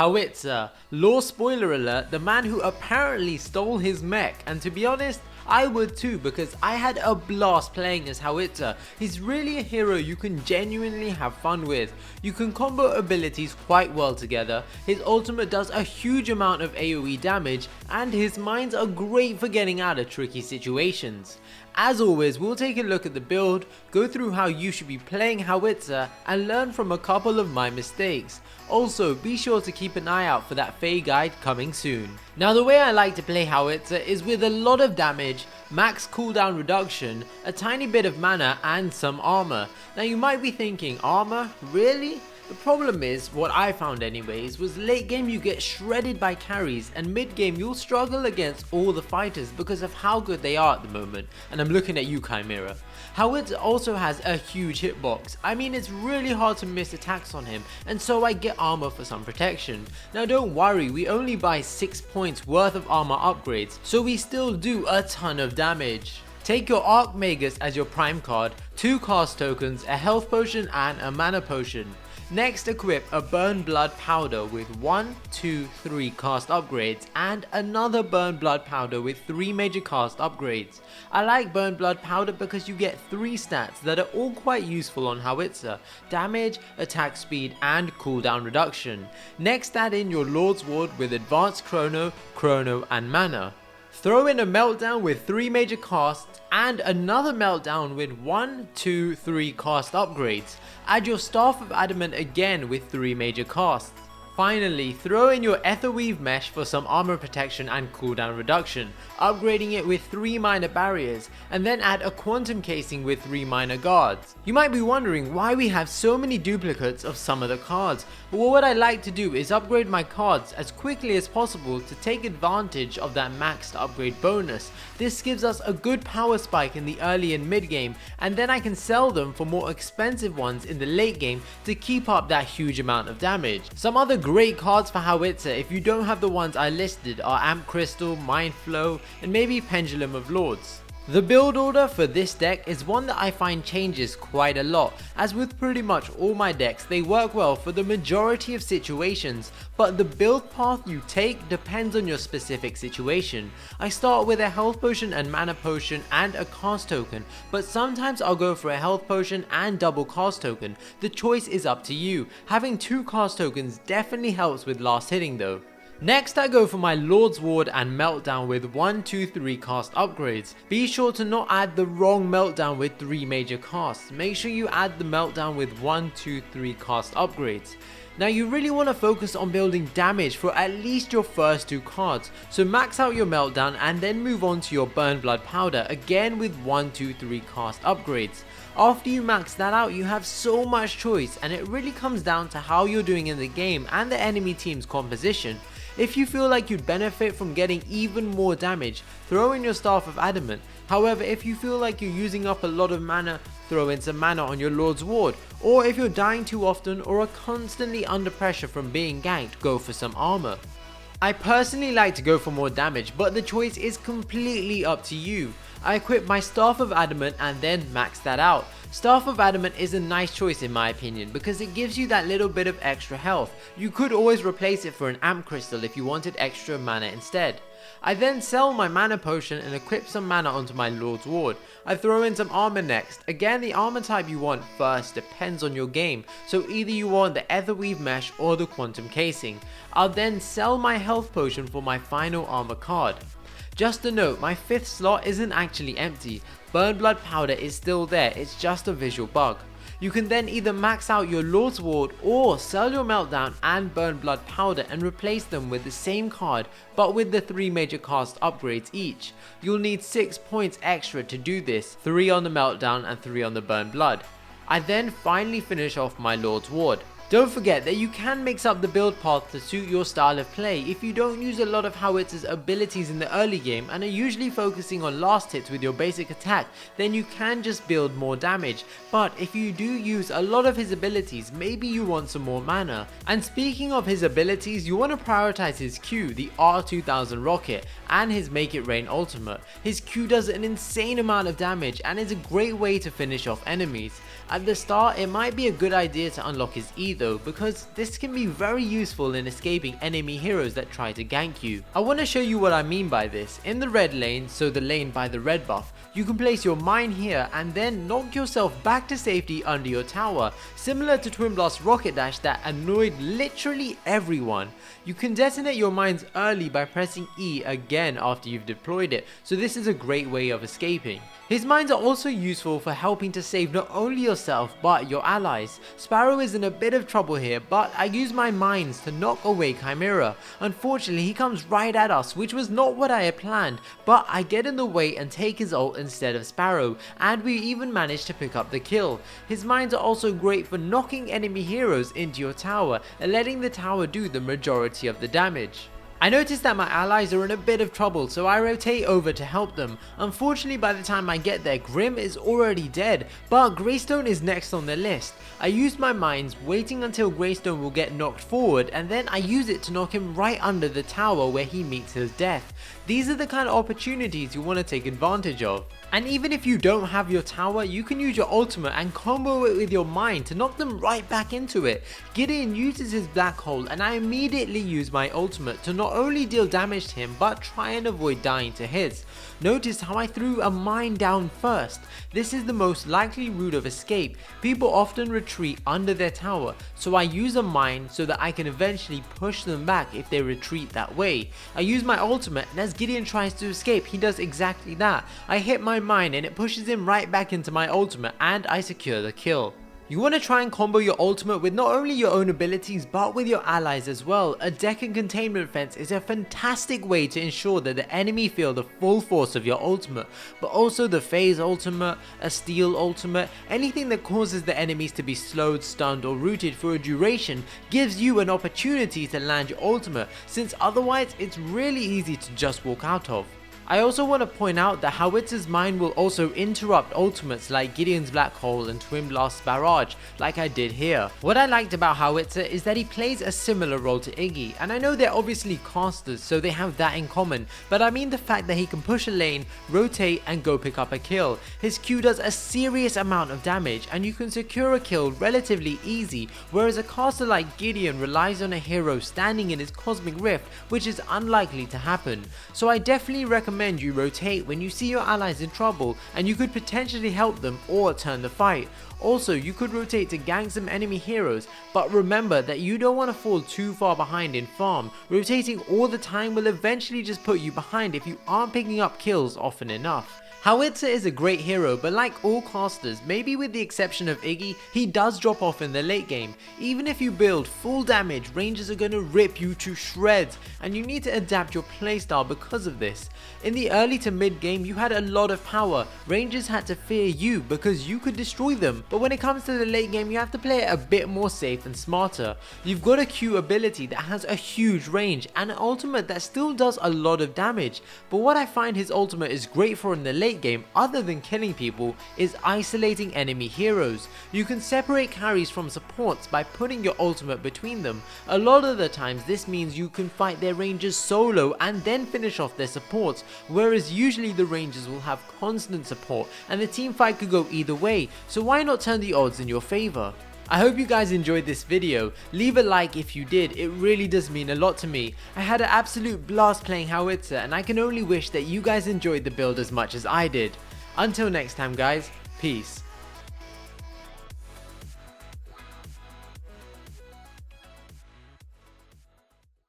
Howitzer, lore spoiler alert, the man who apparently stole his mech, and to be honest, I would too because I had a blast playing as Howitzer. He's really a hero you can genuinely have fun with. You can combo abilities quite well together, his ultimate does a huge amount of AoE damage, and his mines are great for getting out of tricky situations. As always, we'll take a look at the build, go through how you should be playing Howitzer, and learn from a couple of my mistakes. Also, be sure to keep an eye out for that Fey guide coming soon. Now the way I like to play Howitzer is with a lot of damage, max cooldown reduction, a tiny bit of mana and some armor. Now you might be thinking, armor? Really? The problem is, what I found anyways, was late game you get shredded by carries and mid game you'll struggle against all the fighters because of how good they are at the moment, and I'm looking at you Chimera. Howitzer also has a huge hitbox. I mean, it's really hard to miss attacks on him, and so I get armor for some protection. Now don't worry, we only buy 6 points worth of armor upgrades, so we still do a ton of damage. Take your Archmagus as your prime card, 2 cast tokens, a health potion and a mana potion. Next, equip a Burnblood powder with 1, 2, 3 cast upgrades and another Burnblood powder with 3 major cast upgrades. I like Burnblood powder because you get 3 stats that are all quite useful on Howitzer: damage, attack speed and cooldown reduction. Next, add in your Lord's Ward with advanced Chrono, and mana. Throw in a Meltdown with 3 major casts and another Meltdown with 1, 2, 3 cast upgrades. Add your Staff of Adamant again with 3 major casts. Finally, throw in your Etherweave mesh for some armor protection and cooldown reduction, upgrading it with 3 minor barriers, and then add a quantum casing with 3 minor guards. You might be wondering why we have so many duplicates of some of the cards. Well, what I like to do is upgrade my cards as quickly as possible to take advantage of that maxed upgrade bonus. This gives us a good power spike in the early and mid game, and then I can sell them for more expensive ones in the late game to keep up that huge amount of damage. Some other great cards for Howitzer, if you don't have the ones I listed, are Amp Crystal, Mind Flow, and maybe Pendulum of Lords. The build order for this deck is one that I find changes quite a lot, as with pretty much all my decks they work well for the majority of situations, but the build path you take depends on your specific situation. I start with a health potion and mana potion and a cast token, but sometimes I'll go for a health potion and double cast token. The choice is up to you. Having 2 cast tokens definitely helps with last hitting though. Next, I go for my Lord's Ward and Meltdown with 1, 2, 3 cast upgrades. Be sure to not add the wrong Meltdown with 3 major casts. Make sure you add the Meltdown with 1, 2, 3 cast upgrades. Now you really want to focus on building damage for at least your first 2 cards, so max out your Meltdown and then move on to your Burnblood powder, again with 1, 2, 3 cast upgrades. After you max that out, you have so much choice, and it really comes down to how you're doing in the game and the enemy team's composition. If you feel like you'd benefit from getting even more damage, throw in your Staff of Adamant. However, if you feel like you're using up a lot of mana, throw in some mana on your Lord's Ward. Or if you're dying too often or are constantly under pressure from being ganked, go for some armor. I personally like to go for more damage, but the choice is completely up to you. I equip my Staff of Adamant and then max that out. Staff of Adamant is a nice choice in my opinion because it gives you that little bit of extra health. You could always replace it for an Amp Crystal if you wanted extra mana instead. I then sell my mana potion and equip some mana onto my Lord's Ward. I throw in some armor next. Again, the armor type you want first depends on your game, so either you want the Etherweave mesh or the quantum casing. I'll then sell my health potion for my final armor card. Just a note, my 5th slot isn't actually empty. Burnblood powder is still there, it's just a visual bug. You can then either max out your Lord's Ward or sell your Meltdown and Burnblood powder and replace them with the same card but with the 3 major cast upgrades each. You'll need 6 points extra to do this, 3 on the Meltdown and 3 on the Burnblood. I then finally finish off my Lord's Ward. Don't forget that you can mix up the build path to suit your style of play. If you don't use a lot of Howitzer's abilities in the early game and are usually focusing on last hits with your basic attack, then you can just build more damage. But if you do use a lot of his abilities, maybe you want some more mana. And speaking of his abilities, you want to prioritize his Q, the R2000 rocket, and his Make It Rain ultimate. His Q does an insane amount of damage and is a great way to finish off enemies. At the start, it might be a good idea to unlock his Ether, though, because this can be very useful in escaping enemy heroes that try to gank you. I want to show you what I mean by this. In the red lane, so the lane by the red buff, you can place your mine here and then knock yourself back to safety under your tower, similar to Twin Blast's rocket dash that annoyed literally everyone. You can detonate your mines early by pressing E again after you've deployed it, so this is a great way of escaping. His mines are also useful for helping to save not only yourself but your allies. Sparrow is in a bit of trouble here, but I use my mines to knock away Chimera. Unfortunately, he comes right at us, which was not what I had planned, but I get in the way and take his ult instead of Sparrow, and we even manage to pick up the kill. His mines are also great for knocking enemy heroes into your tower and letting the tower do the majority of the damage. I noticed that my allies are in a bit of trouble, so I rotate over to help them. Unfortunately, by the time I get there, Grim is already dead, but Greystone is next on the list. I use my mines, waiting until Greystone will get knocked forward, and then I use it to knock him right under the tower where he meets his death. These are the kind of opportunities you want to take advantage of. And even if you don't have your tower, you can use your ultimate and combo it with your mine to knock them right back into it. Gideon uses his black hole and I immediately use my ultimate to not only deal damage to him but try and avoid dying to his. Notice how I threw a mine down first. This is the most likely route of escape. People often retreat under their tower, so I use a mine so that I can eventually push them back if they retreat that way. I use my ultimate, and as Gideon tries to escape, he does exactly that. I hit my mine and it pushes him right back into my ultimate and I secure the kill. You want to try and combo your ultimate with not only your own abilities but with your allies as well. A deck and containment fence is a fantastic way to ensure that the enemy feel the full force of your ultimate, but also the phase ultimate, a steal ultimate, anything that causes the enemies to be slowed, stunned or rooted for a duration gives you an opportunity to land your ultimate, since otherwise it's really easy to just walk out of. I also want to point out that Howitzer's mine will also interrupt ultimates like Gideon's Black Hole and Twin Blast's Barrage, like I did here. What I liked about Howitzer is that he plays a similar role to Iggy, and I know they're obviously casters so they have that in common, but I mean the fact that he can push a lane, rotate and go pick up a kill. His Q does a serious amount of damage and you can secure a kill relatively easy, whereas a caster like Gideon relies on a hero standing in his Cosmic Rift, which is unlikely to happen. So I definitely recommend you rotate when you see your allies in trouble and you could potentially help them or turn the fight. Also, you could rotate to gank some enemy heroes, but remember that you don't want to fall too far behind in farm. Rotating all the time will eventually just put you behind if you aren't picking up kills often enough. Howitzer is a great hero, but like all casters, maybe with the exception of Iggy, he does drop off in the late game. Even if you build full damage, ranges are going to rip you to shreds, and you need to adapt your playstyle because of this. In the early to mid game, you had a lot of power. Rangers had to fear you because you could destroy them, but when it comes to the late game, you have to play it a bit more safe and smarter. You've got a Q ability that has a huge range and an ultimate that still does a lot of damage, but what I find his ultimate is great for in the late game, other than killing people, is isolating enemy heroes. You can separate carries from supports by putting your ultimate between them. A lot of the times this means you can fight their rangers solo and then finish off their supports, whereas usually the rangers will have constant support and the team fight could go either way, so why not turn the odds in your favor? I hope you guys enjoyed this video. Leave a like if you did, it really does mean a lot to me. I had an absolute blast playing Howitzer and I can only wish that you guys enjoyed the build as much as I did. Until next time guys, peace.